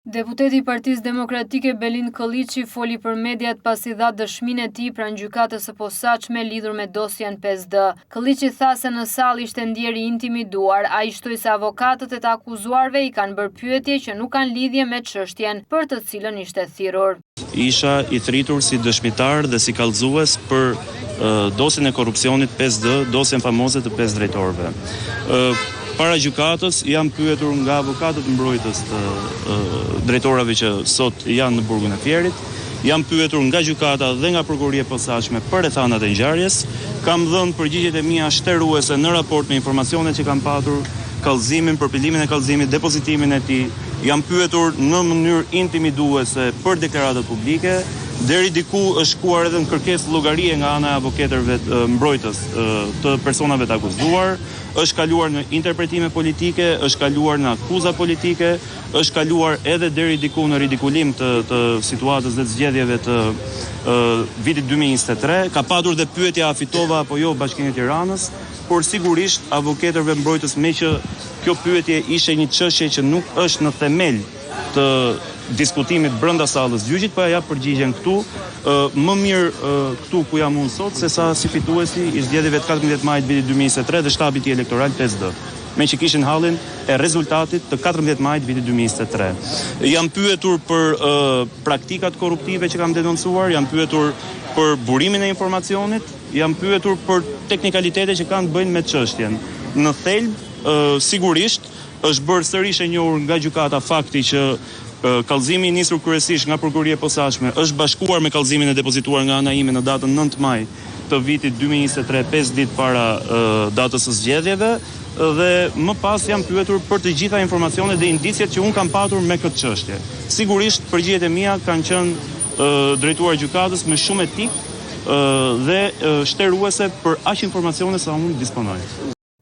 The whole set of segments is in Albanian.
Deputeti i Partisë Demokratike Belind Kolliçi foli për mediat pasi dha dëshminë e tij pranë gjykatës së posaçme lidhur me dosjen 5D. Kolliçi tha se në sallë ishte ndjer i intimiduar. Ai shtoi se avokatët e të akuzuarve i kanë bërë pyetje që nuk kanë lidhje me çështjen për të cilën ishte thirrur. Isha i thritur si dëshmitar dhe si kallëzues për dosjen e korrupsionit 5D, dosjen famoze të 5 drejtorëve. Para gjykatës jam pyetur nga avokatët mbrojtës të drejtorëve që sot janë në burgun e Fierit, jam pyetur nga gjykata dhe nga prokuroria e posaçme për rrethanat e ngjarjes, kam dhënë përgjigjet e mia shtruese në raport me informacionet që kam patur, kallëzimin, përpilimin e kallëzimit, depozitimin e tij, jam pyetur në mënyrë intimiduese për deklaratat publike, deri diku është shkuar edhe në kërkesë llogarie nga ana e avokatëve mbrojtës të personave të akuzuar, është kaluar në interpretime politike, është kaluar në akuza politike, është kaluar edhe deri diku në ridikulim të situatës dhe të zgjedhjeve të vitit 2023, ka patur dhe pyetja a fitova apo jo Bashkinë e Tiranës, por sigurisht avokatëve mbrojtës me që kjo pyetje ishte një çështje që nuk është në themel të diskutimit brenda sallës gjyqit, po ja jap përgjigjen këtu, më mirë këtu ku jam unë sot, se sa si fituesi i zgjedhjeve të 14 majit vitit 2023 dhe shtabi i elektoral 5D, me që kishin hallin e rezultatit të 14 majit vitit 2023. Jam pyetur për praktikat korruptive që kam denoncuar, jam pyetur për burimin e informacionit, jam pyetur për teknikalitete që kanë të bëjnë me çështjen. Në thelb, sigurisht, është bërë sërish e njohur nga gjykata fakti që kallëzimi i nisur kryesisht nga prokuroria e posaçme është bashkuar me kallëzimin e depozituar nga ana ime në datën 9 maj të vitit 2023, 5 ditë para datës së zgjedhjeve, dhe më pas jam pyetur për të gjitha informacionet dhe indicjet që unë kam patur me këtë çështje. Sigurisht përgjigjet e mia kanë qenë drejtuar gjykatës me shumë etik dhe shtruese për aq informacione sa unë disponoj.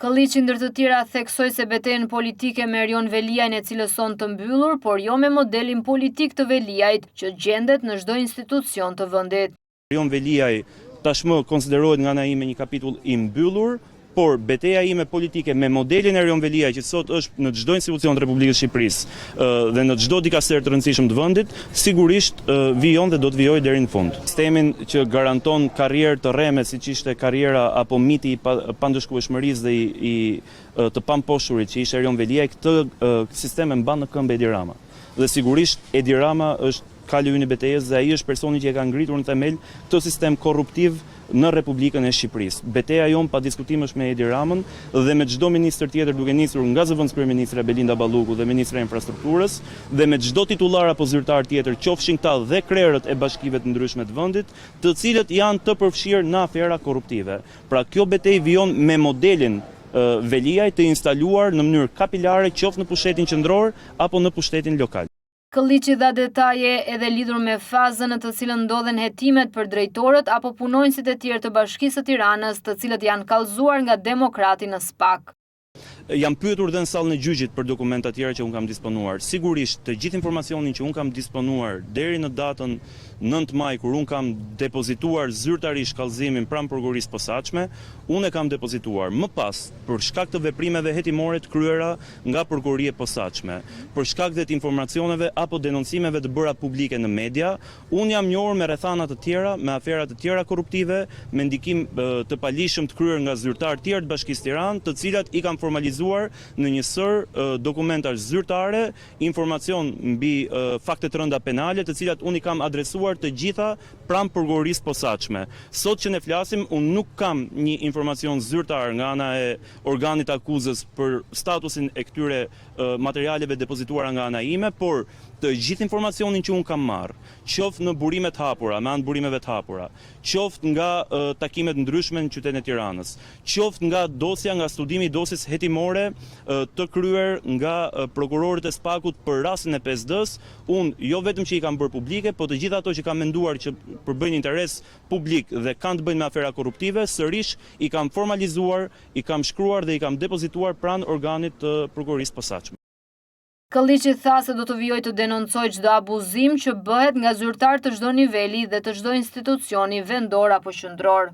Kolliçi ndër të tjera theksoi se betejën politike me Erion Veliajin e cilëson të mbyllur, por jo me modelin politik të Veliajit që gjendet në çdo institucion të vendit. Erion Veliaj tashmë konsiderohet nga ana ime një kapitull i mbyllur, por betejë ime politike me modelin Erion Veliaj që sot është në çdo institucion të Republikës së Shqipërisë dhe në çdo dikaster të rëndësishëm të vendit, sigurisht vijon dhe do të vijojë deri në fund. Sistemin që garanton karrierë të rreme siç ishte karriera apo miti i pandëshkueshmërisë dhe të pamposhurit që ishte Erion Veliaj, këtë sistem e mban në këmbë Edi Rama. Dhe sigurisht Edi Rama është kali ynë i betejës dhe ai është personi që e ka ngritur në themel këtë sistem korruptiv në Republikën e Shqipërisë. Beteja jon pa diskutim është me Edi Ramën dhe me çdo ministër tjetër, duke nisur nga zëvendës kryeministre Belinda Balluku dhe ministra e infrastrukturës dhe me çdo titullar apo zyrtar tjetër, qofshin këta dhe krerët e bashkive të ndryshme të vendit, të cilët janë të përfshirë në afera korruptive. Pra kjo betejë vijon me modelin Veliaj të instaluar në mënyrë kapilare qoftë në pushtetin qendror apo në pushtetin lokal. Kolliçi dha detaje edhe lidhur me fazën në të cilën ndodhen hetimet për drejtorët apo punonjësit e tjerë të Bashkisë së Tiranës, të cilët janë kallëzuar nga Demokrati në SPAK. Jam pyetur dhe në sallën e gjyqit për dokumenta të tjera që unë kam disponuar. Sigurisht, të gjithë informacionin që unë kam disponuar deri në datën 9 maj, kur unë kam depozituar zyrtarisht kallëzimin pranë prokurorisë posaçme, unë e kam depozituar. Më pas, për shkak të veprimeve hetimore të kryera nga prokuroria e posaçme, për shkak të informacioneve apo denoncimeve të bëra publike në media, unë jam njohur me rrethana të tjera, me afera të tjera korruptive, me ndikim të palishëm të kryer nga zyrtar të tjerë të Bashkisë Tiranë, të cilat i kam formalizuar në një sër dokumentash zyrtare, informacion mbi fakte të rënda penale, të cilat unë i kam adresuar të gjitha pranë prokurorisë posaçme. Sot që ne flasim, unë nuk kam një informacion zyrtar nga ana e organit akuzës për statusin e këtyre materialeve depozituara nga ana ime, por të gjithë informacionin që unë kam marrë, qoftë në burimet hapura, me anë burimeve të hapura, qoftë nga takimet ndryshme në qytetin e Tiranës, qoftë nga dosja, nga studimi i dosjes hetimore të kryer nga prokurorët e SPAK-ut për rastin e 5D-s, unë jo vetëm që i kam bërë publike, po të gjitha ato që kam menduar që përbëjnë interes publik dhe kanë të bëjnë me afera korruptive, sërish i kam formalizuar, i kam shkruar dhe i kam depozituar pranë organit të prokurorisë posaçme. Kolliçi tha se do të vijojë të denoncojë çdo abuzim që bëhet nga zyrtar të çdo niveli dhe të çdo institucioni vendor apo qendror.